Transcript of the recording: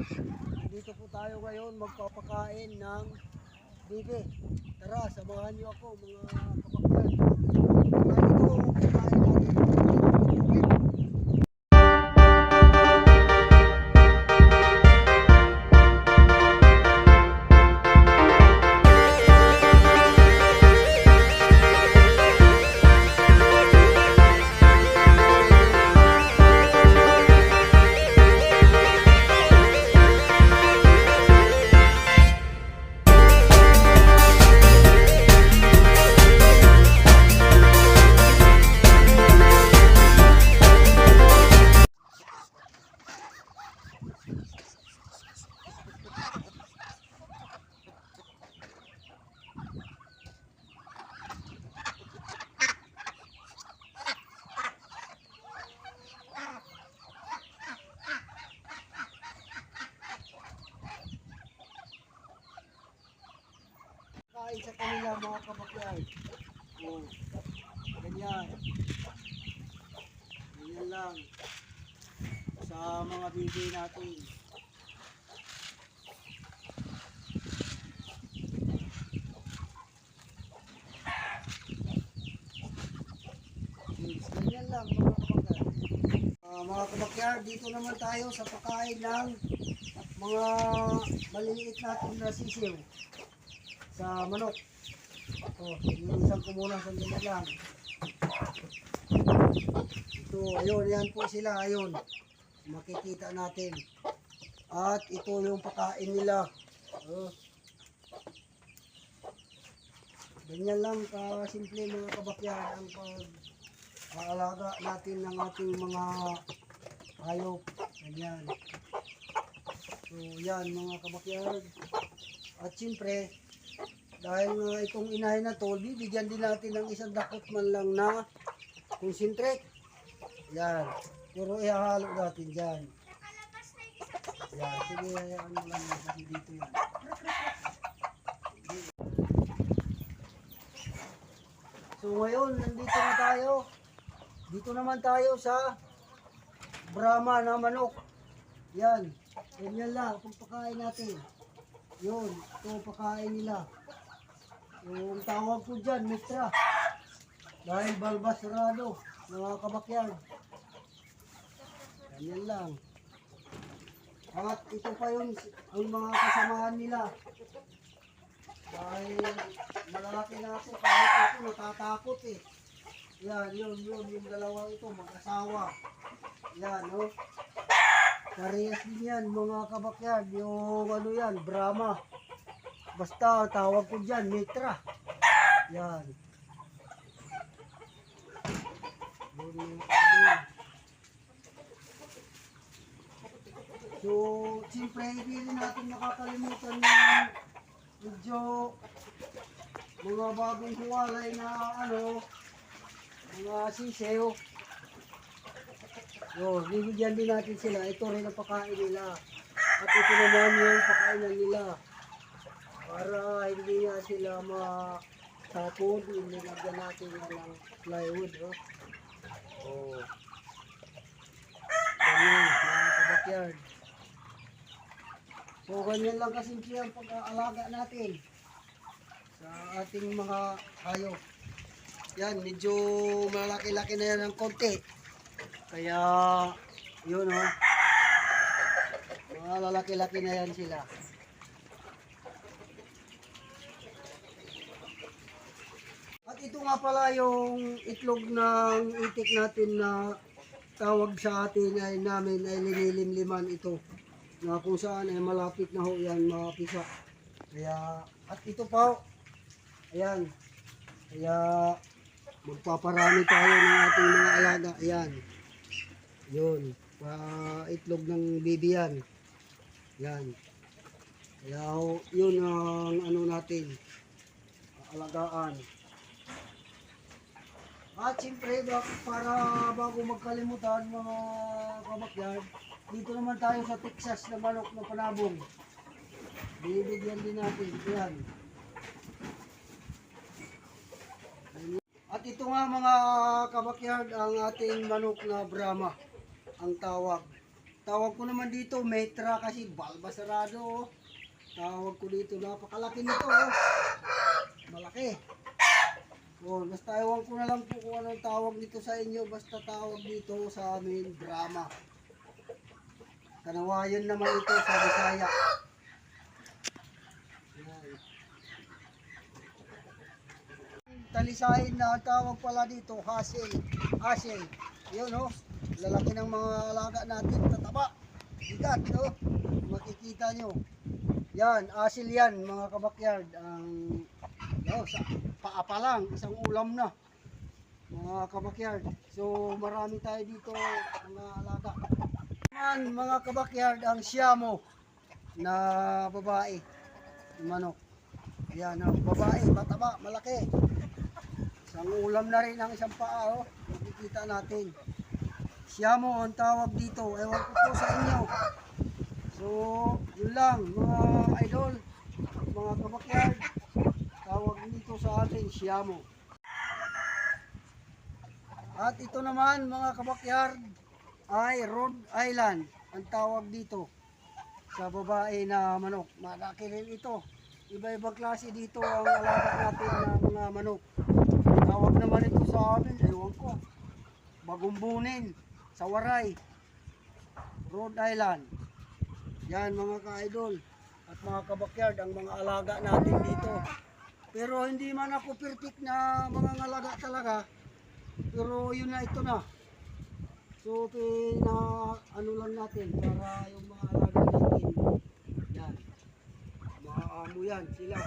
Dito po tayo ngayon magpapakain ng bibi. Tara, samahan niyo ako mga kapakyan. Ito ang pagkain natin. Kain sa kanila mga kapakyan. Oh, ganyan. Ganyan lang. Sa mga bibi natin. Ganyan lang mga kapakyan. Mga kapakyan, dito naman tayo sa pagkain ng mga maliliit natin na sisiw. Sa manok. Yung isang ko muna, sandali lang. Ito, ayun, yan po sila, ayun. Makikita natin. At ito yung pakain nila. Ganyan lang kasimple mga kabakyan ang pag-aalaga natin ng ating mga hayop. Ganyan. So, yan mga kabakyan. At siyempre, dahil itong inahin na to, bibigyan din natin ng isang dakot man lang na concentrate. Yan. Puro ihahalo natin dyan. Yan. Sige, ano lang kasi dito yan. So ngayon, nandito na tayo. Dito naman tayo sa Brahma na manok. Yan. Ganyan lang. Kung pakain natin. Yun. Ito pakain nila. Yung tawag ko dyan, Mitra. Dahil balbasrado, mga kabakyan. Ganyan lang. At ito pa yung mga kasamahan nila. Dahil malalaki na ako, kahit ako natatakot eh. Yan, yung dalawa ito, mag-asawa. Yan, no? Parehas din yan, mga kabakyan. Yung ano yan, Brahma. Basta tawag ko dyan, Mitra. Yan. So, siyempre, hindi rin natin nakakalimutan ng medyo mga bagong huwalay na mga sisew. So, bibigyan din natin sila. Ito rin ang pakain nila. At ito naman yung pakainan nila. Para hindi nga sila matapon, nilagyan natin ng plywood. Oh. Ganyan, mga kabakyard. So, ganyan lang kasimple ang pag-aalaga natin sa ating mga hayop. Yan, medyo malaki-laki na yan ng konti. Kaya, yun mga lalaki-laki na yan sila. At ito nga pala yung itlog ng itik natin na tawag sa atin ay linilimliman ito. Na kung saan ay malapit na ho yan mapisa. Kaya, at ito pa, ayan. Kaya magpaparami tayo ng ating mga alaga. Ayan. Yun. Itlog ng bibi yan. Yan. Kaya yun ang ano natin. Alagaan. At siyempre, para bago magkalimutan mga kabakyan, dito naman tayo sa Texas na manok na panabong. Bibigyan din natin. Yan. At ito nga mga kabakyan, ang ating manok na Brahma, ang tawag. Tawag ko naman dito, metra kasi balbasarado. Oh. Tawag ko dito, napakalaki nito. Oh. Malaki. Oh, basta ewan ko na lang po kung anong tawag dito sa inyo. Basta tawag dito sa amin, drama. Kanawayan naman ito sa Bisaya. Yan. Talisahin na ang tawag pala dito, hasil. Hasil. Yun oh, lalaki ng mga alaga natin, tataba. Bigat oh, makikita nyo. Yan, asil yan mga kabakyard. Ang sa paa pa lang, isang ulam na mga kabakyard. So marami tayo dito mga alaga. Mga kabakyard, ang siyamo na babae, manok. Yan, babae, mataba, malaki. Isang ulam na rin ang isang paa, oh. Makikita natin. Siyamo ang tawag dito. Ewan ko po sa inyo. So, yun lang, mga idol, mga kabakyard. Tawag dito sa atin, siyamo. At ito naman, mga kabakyard, ay Rhode Island ang tawag dito sa babae na manok. Malaki rin ito. Iba-ibang klase dito ang alaga natin na mga manok. Tawag naman ito sa amin, ewan ko, Bagumbunin, sa Waray, Rhode Island. Yan mga ka-idol at mga kabakyard, ang mga alaga natin dito. Pero hindi man ako perfect na mga alaga talaga. Pero yun na, ito na. So, ano lang natin para yung mga alaga natin. Yan. Mga amo yan sila.